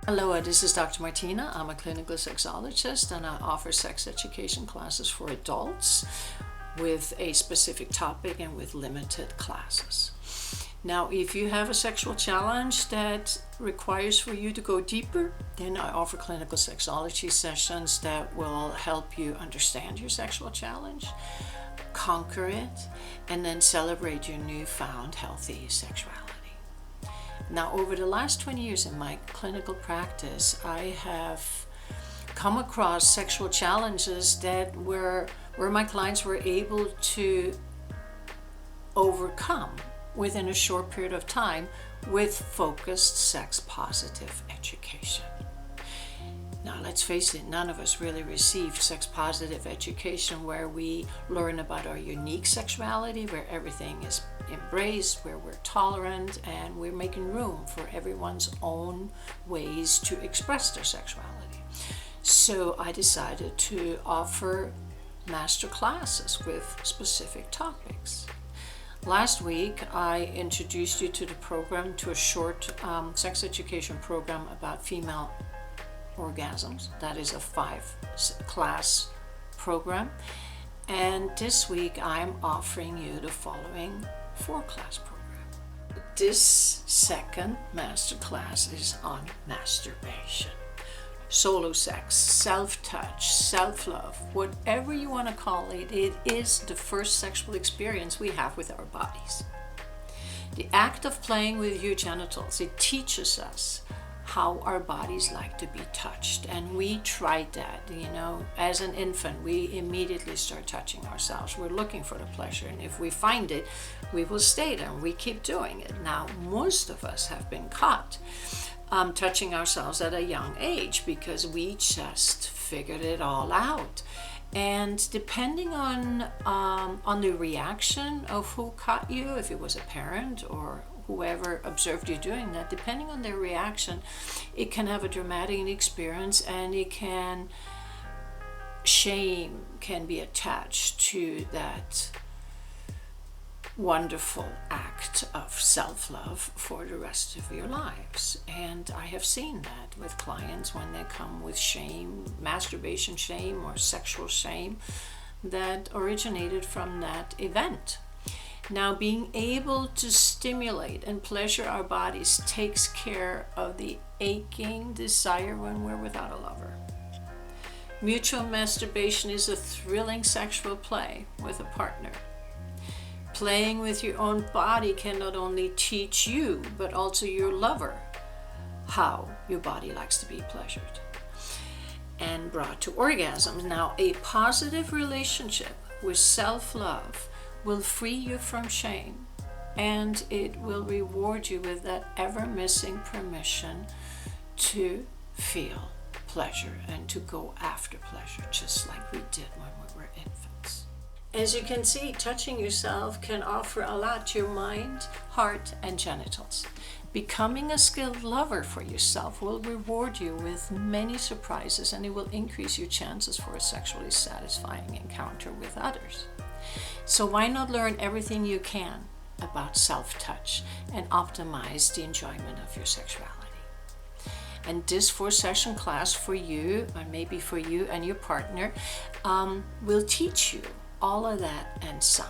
Hello, this is Dr. Martina. I'm a clinical sexologist and I offer sex education classes for adults with a specific topic and with limited classes. Now, if you have a sexual challenge that requires for you to go deeper, then I offer clinical sexology sessions that will help you understand your sexual challenge, conquer it, and then celebrate your newfound healthy sexuality. Now, over the last 20 years in my clinical practice, I have come across sexual challenges that where my clients were able to overcome within a short period of time with focused sex-positive education. Now, let's face it, none of us really received sex-positive education where we learn about our unique sexuality, where everything is embraced, where we're tolerant, and we're making room for everyone's own ways to express their sexuality. So I decided to offer master classes with specific topics. Last week, I introduced you to the program, to a short sex education program about female orgasms. That is a 5-class program. And this week, I'm offering you the following 4-class program. This second master class is on masturbation. Solo sex, self-touch, self-love, whatever you want to call it, it is the first sexual experience we have with our bodies. The act of playing with your genitals, it teaches us how our bodies like to be touched. And we tried that, as an infant, we immediately start touching ourselves. We're looking for the pleasure, and if we find it, we will stay there and we keep doing it. Now, most of us have been caught touching ourselves at a young age because we just figured it all out. And depending on the reaction of who caught you, if it was a parent or whoever observed you doing that, depending on their reaction, it can have a dramatic experience, and shame can be attached to that wonderful act of self-love for the rest of your lives. And I have seen that with clients when they come with shame, masturbation shame or sexual shame that originated from that event. Now, being able to stimulate and pleasure our bodies takes care of the aching desire when we're without a lover. Mutual masturbation is a thrilling sexual play with a partner. Playing with your own body can not only teach you, but also your lover, how your body likes to be pleasured and brought to orgasms. Now, a positive relationship with self-love will free you from shame, and it will reward you with that ever-missing permission to feel pleasure and to go after pleasure, just like we did when we were infants. As you can see, touching yourself can offer a lot to your mind, heart, and genitals. Becoming a skilled lover for yourself will reward you with many surprises, and it will increase your chances for a sexually satisfying encounter with others. So why not learn everything you can about self-touch and optimize the enjoyment of your sexuality? And this 4-session class for you, or maybe for you and your partner, will teach you all of that and some.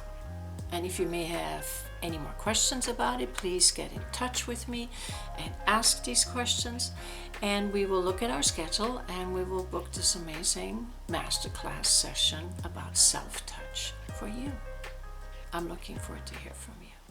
And if you may have any more questions about it, please get in touch with me and ask these questions, and we will look at our schedule and we will book this amazing masterclass session about self-touch for you. I'm looking forward to hear from you.